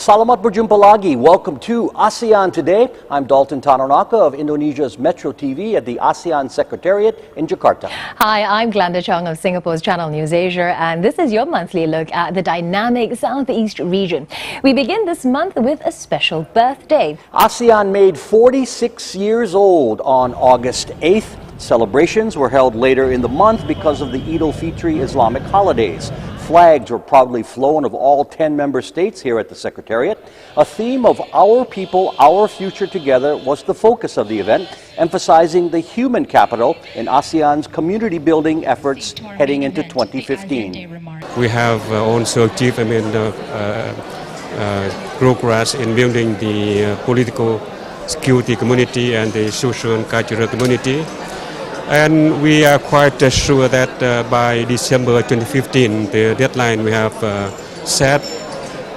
Salamat berjumpa lagi. Welcome to ASEAN Today. I'm Dalton TANONAKA of Indonesia's Metro TV at the ASEAN Secretariat in Jakarta. Hi, I'm Glenda Chung of Singapore's Channel News Asia, and this is your monthly look at the dynamic Southeast region. We begin this month with a special birthday. ASEAN made 46 years old on August 8th. Celebrations were held later in the month because of the Eid al-Fitr Islamic holidays. Flags were proudly flown of all 10 member states here at the Secretariat. A theme of Our People, Our Future Together was the focus of the event, emphasizing the human capital in ASEAN's community building efforts heading into 2015. We have also achieved progress in building the political security community and the social and cultural community. And we are quite sure that by December 2015, the deadline we have set,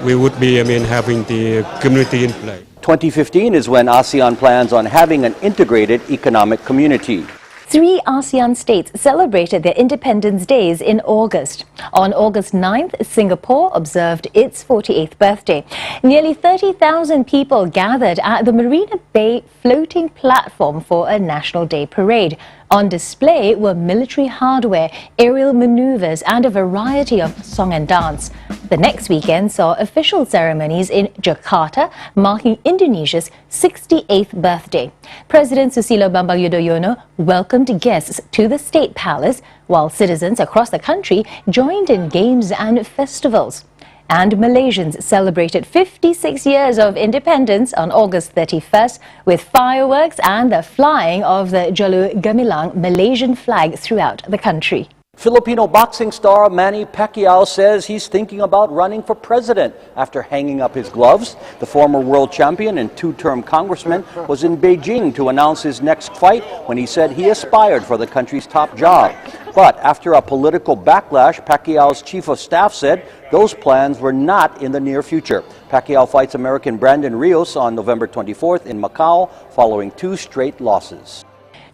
we would be having the community in place. 2015 is when ASEAN plans on having an integrated economic community. 3 ASEAN states celebrated their Independence Days in August. On August 9th, Singapore observed its 48th birthday. Nearly 30,000 people gathered at the Marina Bay floating platform for a National Day parade. On display were military hardware, aerial maneuvers, and a variety of song and dance. The next weekend saw official ceremonies in Jakarta, marking Indonesia's 68th birthday. President Susilo Bambang Yudhoyono welcomed guests to the State Palace, while citizens across the country joined in games and festivals. And Malaysians celebrated 56 years of independence on August 31st with fireworks and the flying of the Jalur Gemilang Malaysian flag throughout the country. Filipino boxing star Manny Pacquiao says he's thinking about running for president after hanging up his gloves. The former world champion and 2-term congressman was in Beijing to announce his next fight when he said he aspired for the country's top job. But after a political backlash, Pacquiao's chief of staff said those plans were not in the near future. Pacquiao fights American Brandon Rios on November 24th in Macau following 2 straight losses.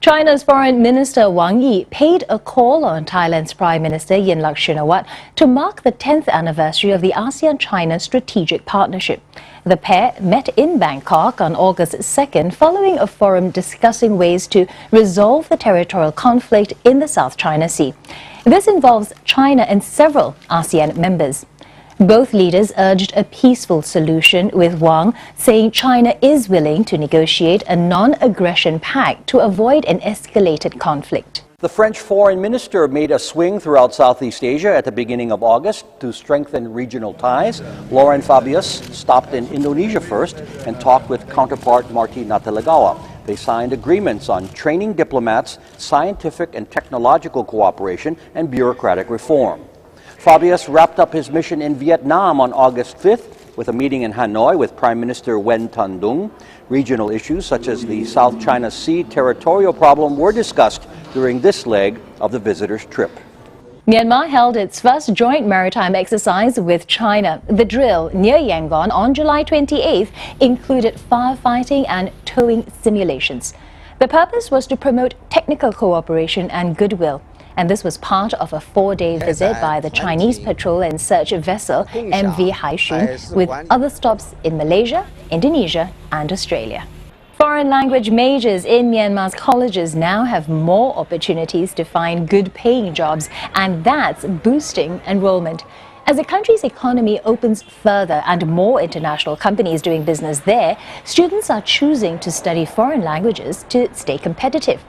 China's Foreign Minister Wang Yi paid a call on Thailand's Prime Minister Yingluck Shinawatra to mark the 10th anniversary of the ASEAN-China Strategic Partnership. The pair met in Bangkok on August 2nd following a forum discussing ways to resolve the territorial conflict in the South China Sea. This involves China and several ASEAN members. Both leaders urged a peaceful solution, with Wang saying China is willing to negotiate a non-aggression pact to avoid an escalated conflict. The French foreign minister made a swing throughout Southeast Asia at the beginning of August to strengthen regional ties. Laurent Fabius stopped in Indonesia first and talked with counterpart Marty Natalegawa. They signed agreements on training diplomats, scientific and technological cooperation, and bureaucratic reform. Fabius wrapped up his mission in Vietnam on August 5th with a meeting in Hanoi with Prime Minister Nguyen Thanh Dung. Regional issues such as the South China Sea territorial problem were discussed during this leg of the visitor's trip. Myanmar held its first joint maritime exercise with China. The drill near Yangon on July 28th included firefighting and towing simulations. The purpose was to promote technical cooperation and goodwill. And this was part of a 4-day visit by the Chinese patrol and search vessel MV Haishun, with other stops in Malaysia, Indonesia and Australia. Foreign language majors in Myanmar's colleges now have more opportunities to find good-paying jobs, and that's boosting enrollment. As the country's economy opens further and more international companies doing business there, students are choosing to study foreign languages to stay competitive.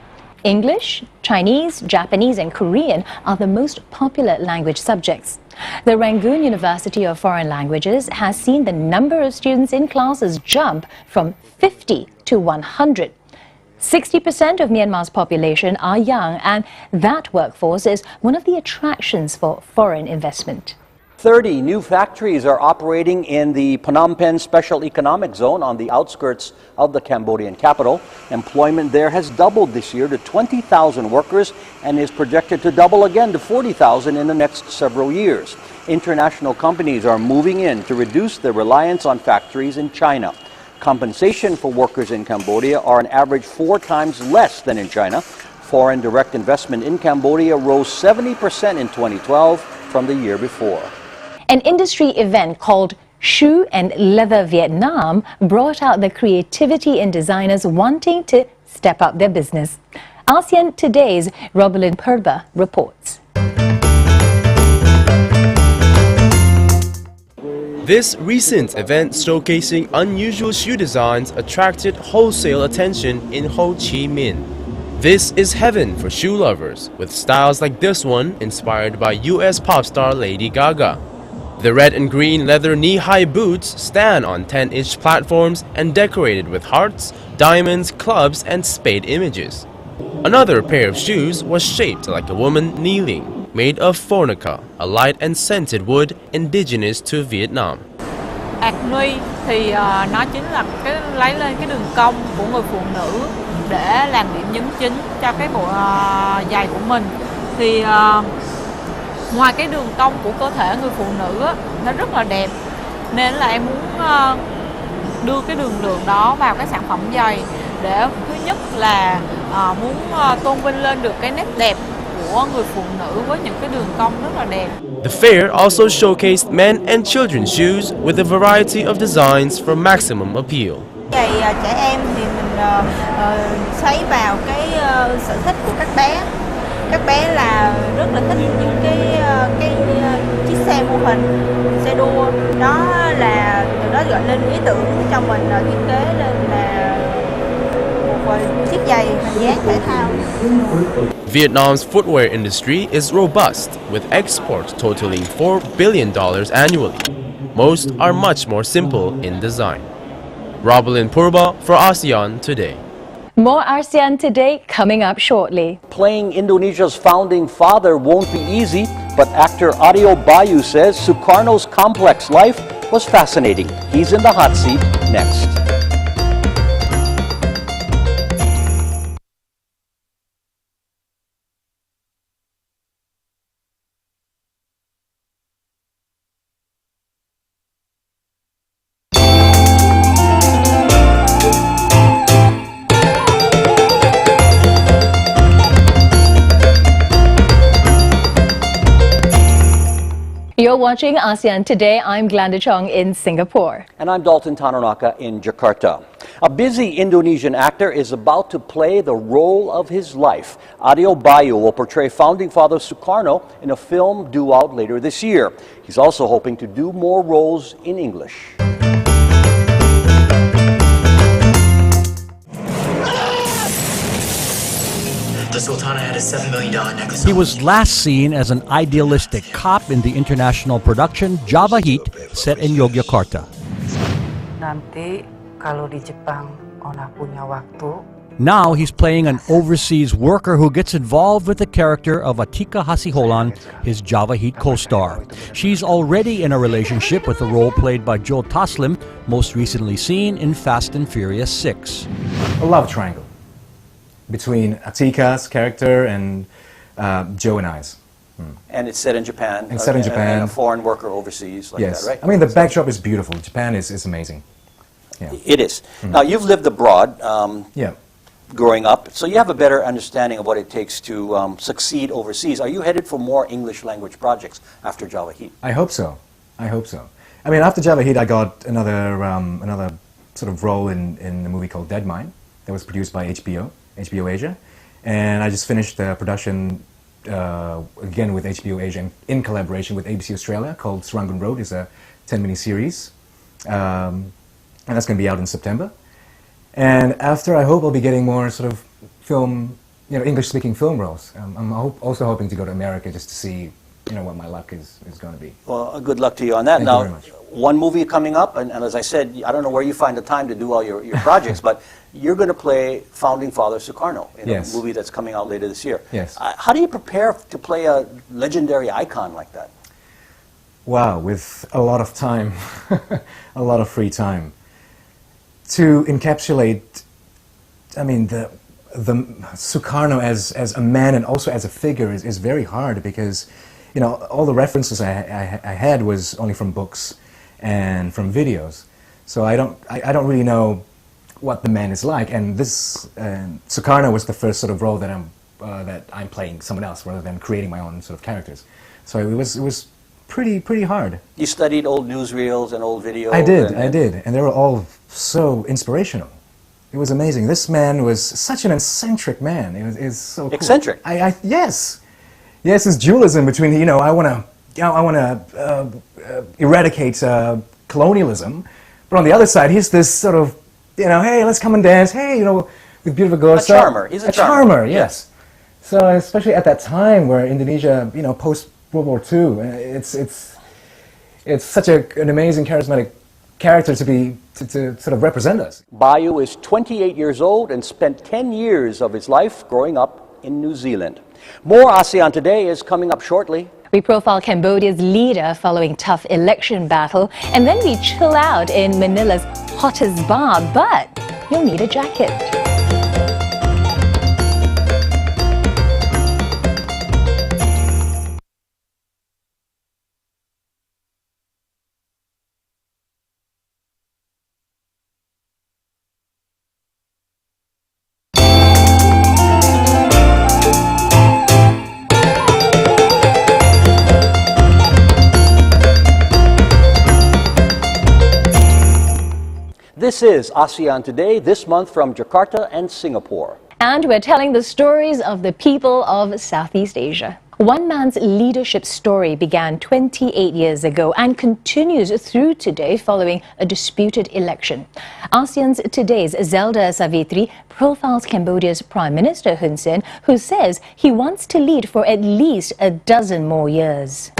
English, Chinese, Japanese and Korean are the most popular language subjects. The Rangoon University of Foreign Languages has seen the number of students in classes jump from 50 to 100. 60% of Myanmar's population are young, and that workforce is one of the attractions for foreign investment. 30 new factories are operating in the Phnom Penh Special Economic Zone on the outskirts of the Cambodian capital. Employment there has doubled this year to 20,000 workers and is projected to double again to 40,000 in the next several years. International companies are moving in to reduce their reliance on factories in China. Compensation for workers in Cambodia are on average 4 times less than in China. Foreign direct investment in Cambodia rose 70% in 2012 from the year before. An industry event called Shoe and Leather Vietnam brought out the creativity in designers wanting to step up their business. ASEAN Today's Robelin Purba reports. This recent event showcasing unusual shoe designs attracted wholesale attention in Ho Chi Minh. This is heaven for shoe lovers, with styles like this one inspired by US pop star Lady Gaga. The red and green leather knee-high boots stand on 10-inch platforms and decorated with hearts, diamonds, clubs, and spade images. Another pair of shoes was shaped like a woman kneeling, made of fornica, a light and scented wood indigenous to Vietnam. Acne thì nó chính là lấy lên cái đường cong của người phụ nữ để làm điểm nhấn chính cho cái bộ giày của mình. Thì ngoài cái đường cong của cơ thể người phụ nữ nó rất là đẹp, nên là em muốn đưa cái đường lượng đó vào cái sản phẩm giày để thứ nhất là muốn tôn vinh lên được cái nét đẹp của người phụ nữ với những cái đường cong rất là đẹp. The fair also showcased men and children's shoes with a variety of designs for maximum appeal. Giày trẻ em thì mình xoáy vào cái sở thích của các bé. Các bé là rất là thích những cái chiếc xe mô hình, xe đua. Đó là từ đó gọi lên ý tưởng cho mình thiết kế lên là một chiếc giày hình dáng thể thao. Vietnam's footwear industry is robust, with exports totaling $4 billion annually. Most are much more simple in design. Robelin Purba for ASEAN Today. More ASEAN Today coming up shortly. Playing Indonesia's founding father won't be easy, but actor Adio Bayu says Sukarno's complex life was fascinating. He's in the hot seat next. You're watching ASEAN Today. I'm Glenda Chong in Singapore. And I'm Dalton TANONAKA in Jakarta. A busy Indonesian actor is about to play the role of his life. Adio Bayu will portray founding father Sukarno in a film due out later this year. He's also hoping to do more roles in English. The Sultana had a $7 million necklace. He was last seen as an idealistic cop in the international production Java Heat, set in Yogyakarta. Nanti kalau di Jepang Ona punya waktu. Now he's playing an overseas worker who gets involved with the character of Atika Hasiholan, his Java Heat co-star. She's already in a relationship with the role played by Joe Taslim, most recently seen in Fast and Furious 6. A love triangle between Atika's character and Joe and I's. And it's set in Japan. It's set in Japan. And a foreign worker overseas, like yes. that, right? I mean, the backdrop is beautiful. Japan is amazing. Yeah. It is. Now, you've lived abroad growing up, so you have a better understanding of what it takes to succeed overseas. Are you headed for more English language projects after Java Heat? I hope so. I hope so. I mean, after Java Heat, I got another sort of role in a movie called Dead Mine that was produced by HBO Asia. And I just finished the production again with HBO Asia in collaboration with ABC Australia called Serangoon Road. It's a 10-minute series. And that's going to be out in September. And after, I hope I'll be getting more sort of film, English-speaking film roles. I'm also hoping to go to America just to see, what my luck is going to be. Well, good luck to you on that. Thank now, you very much. One movie coming up, and as I said, I don't know where you find the time to do all your projects, but you're going to play Founding Father Sukarno in a movie that's coming out later this year. Yes. How do you prepare to play a legendary icon like that? Wow, with a lot of time, a lot of free time. To encapsulate, I mean, the Sukarno as a man and also as a figure is very hard because, all the references I had was only from books and from videos. So I don't really know what the man is like, and this Sukarno was the first sort of role that I'm playing someone else rather than creating my own sort of characters. So it was pretty hard. You studied old newsreels and old videos. I did, and they were all so inspirational. It was amazing. This man was such an eccentric man. It was so cool. Eccentric? Yes, this dualism between, you know, I want to eradicate colonialism, but on the other side, he's this sort of, you know, hey, let's come and dance. Hey, you know, with beautiful girls. A charmer. He's a charmer. Yes. So especially at that time where Indonesia, you know, post World War II, it's such an amazing, charismatic character to sort of represent us. Bayu is 28 years old and spent 10 years of his life growing up in New Zealand. More ASEAN Today is coming up shortly. We profile Cambodia's leader following tough election battle, and then we chill out in Manila's hottest bar, but you'll need a jacket. This is ASEAN Today, this month from Jakarta and Singapore. And we're telling the stories of the people of Southeast Asia. One man's leadership story began 28 years ago and continues through today following a disputed election. ASEAN Today's Zelda Savitri profiles Cambodia's Prime Minister Hun Sen, who says he wants to lead for at least a dozen more years.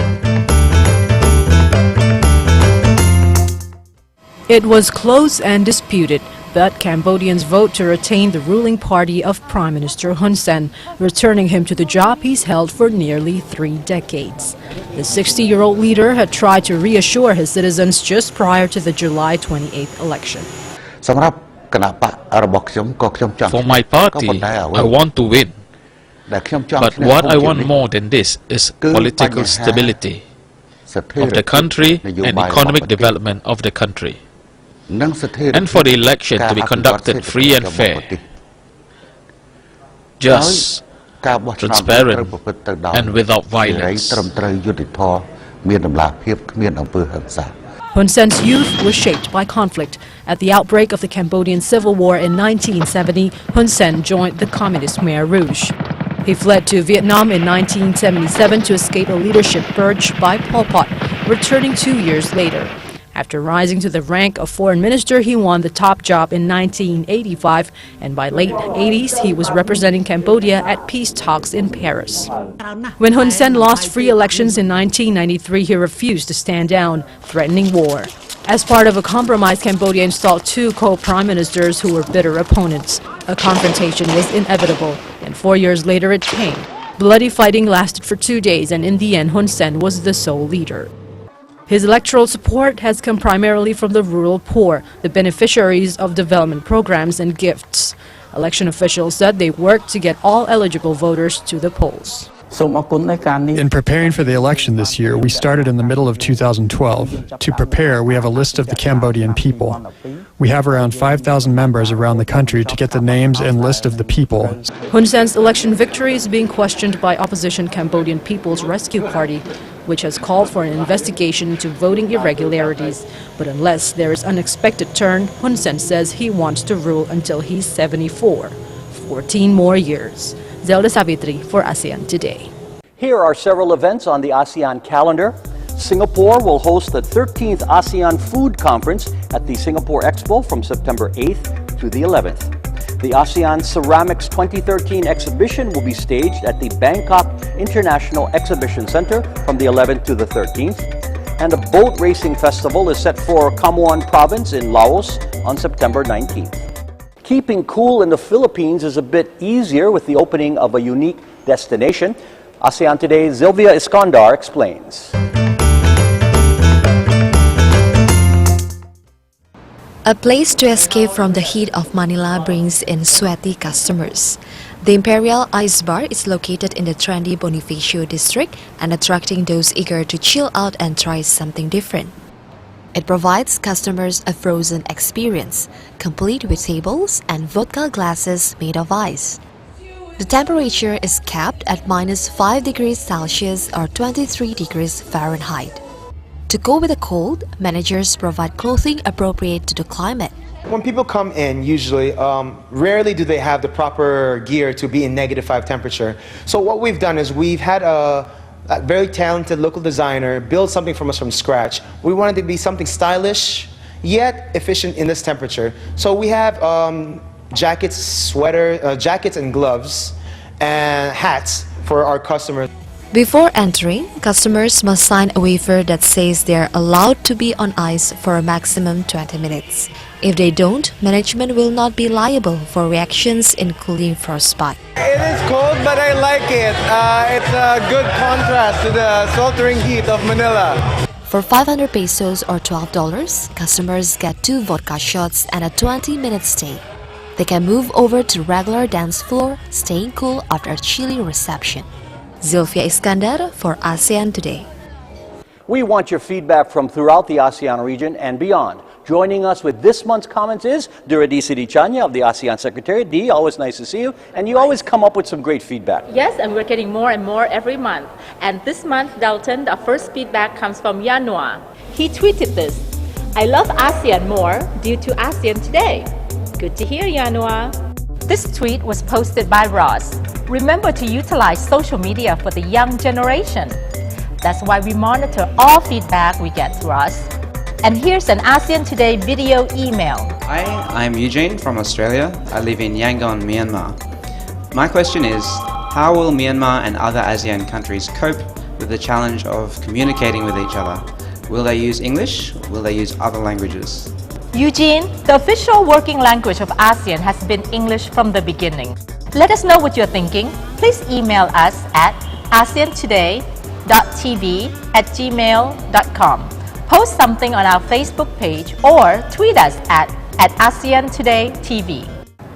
It was close and disputed, but Cambodians vote to retain the ruling party of Prime Minister Hun Sen, returning him to the job he's held for nearly 3 decades. The 60-year-old leader had tried to reassure his citizens just prior to the July 28th election. For my party, I want to win. But what I want more than this is political stability of the country and economic development of the country. And for the election to be conducted free and fair, just, transparent, and without violence. Hun Sen's youth was shaped by conflict. At the outbreak of the Cambodian Civil War in 1970, Hun Sen joined the Communist Khmer Rouge. He fled to Vietnam in 1977 to escape a leadership purge by Pol Pot, returning 2 years later. After rising to the rank of foreign minister, he won the top job in 1985, and by late 80s, he was representing Cambodia at peace talks in Paris. When Hun Sen lost free elections in 1993, he refused to stand down, threatening war. As part of a compromise, Cambodia installed 2 co-prime ministers who were bitter opponents. A confrontation was inevitable, and 4 years later it came. Bloody fighting lasted for 2 days, and in the end, Hun Sen was the sole leader. His electoral support has come primarily from the rural poor, the beneficiaries of development programs and gifts. Election officials said they worked to get all eligible voters to the polls. In preparing for the election this year, we started in the middle of 2012. To prepare, we have a list of the Cambodian people. We have around 5,000 members around the country to get the names and list of the people. Hun Sen's election victory is being questioned by opposition Cambodian People's Rescue Party, which has called for an investigation into voting irregularities. But unless there is unexpected turn, Hun Sen says he wants to rule until he's 74. 14 more years. Zelda Savitri for ASEAN Today. Here are several events on the ASEAN calendar. Singapore will host the 13th ASEAN Food Conference at the Singapore Expo from September 8th to the 11th. The ASEAN Ceramics 2013 exhibition will be staged at the Bangkok International Exhibition Center from the 11th to the 13th. And a boat racing festival is set for Khammouan Province in Laos on September 19th. Keeping cool in the Philippines is a bit easier with the opening of a unique destination. ASEAN Today's Sylvia Iskandar explains. A place to escape from the heat of Manila brings in sweaty customers. The Imperial Ice Bar is located in the trendy Bonifacio district and attracting those eager to chill out and try something different. It provides customers a frozen experience, complete with tables and vodka glasses made of ice. The temperature is capped at -5 degrees Celsius or 23 degrees Fahrenheit. To go with the cold, managers provide clothing appropriate to the climate. When people come in, usually, rarely do they have the proper gear to be in -5 temperature. So what we've done is we've had a very talented local designer build something from us from scratch. We wanted it to be something stylish, yet efficient in this temperature. So we have jackets, jackets and gloves, and hats for our customers. Before entering, customers must sign a waiver that says they are allowed to be on ice for a maximum 20 minutes. If they don't, management will not be liable for reactions including frostbite. It is cold, but I like it. It's a good contrast to the sweltering heat of Manila. For 500 pesos or $12, customers get 2 vodka shots and a 20-minute stay. They can move over to regular dance floor, staying cool after a chilly reception. Zilfia Iskandar for ASEAN Today. We want your feedback from throughout the ASEAN region and beyond. Joining us with this month's comments is Duradi Sidichanya of the ASEAN Secretariat. Dee, always nice to see you. And you always come up with some great feedback. Yes, and we're getting more and more every month. And this month, Dalton, the first feedback comes from Yanua. He tweeted this: "I love ASEAN more due to ASEAN Today." Good to hear, Yanua. This tweet was posted by Ross. Remember to utilize social media for the young generation. That's why we monitor all feedback we get through us. And here's an ASEAN Today video email. Hi, I'm Eugene from Australia. I live in Yangon, Myanmar. My question is, how will Myanmar and other ASEAN countries cope with the challenge of communicating with each other? Will they use English? Will they use other languages? Eugene, the official working language of ASEAN has been English from the beginning. Let us know what you're thinking. Please email us at aseantoday.tv@gmail.com. Post something on our Facebook page or tweet us at ASEAN Today TV.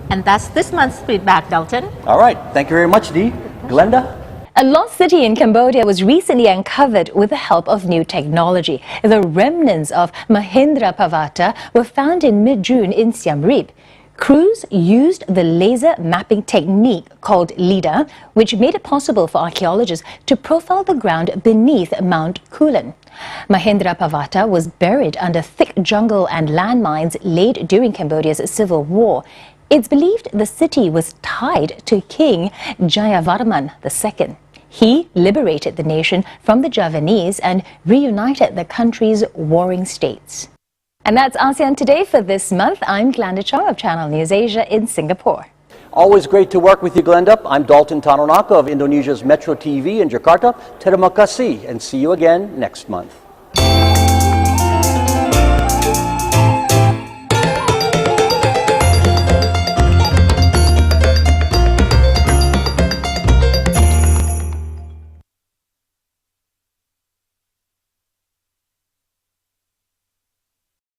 And that's this month's feedback, Dalton. All right. Thank you very much, Dee. Glenda? A lost city in Cambodia was recently uncovered with the help of new technology. The remnants of Mahendrapavata were found in mid-June in Siem Reap. Crews used the laser mapping technique called LIDAR, which made it possible for archaeologists to profile the ground beneath Mount Kulen. Mahendrapavata was buried under thick jungle and landmines laid during Cambodia's civil war. It's believed the city was tied to King Jayavarman II. He liberated the nation from the Javanese and reunited the country's warring states. And that's ASEAN Today for this month. I'm Glenda Chong of Channel News Asia in Singapore. Always great to work with you, Glenda. I'm Dalton TANONAKA of Indonesia's Metro TV in Jakarta. Terima kasih and see you again next month.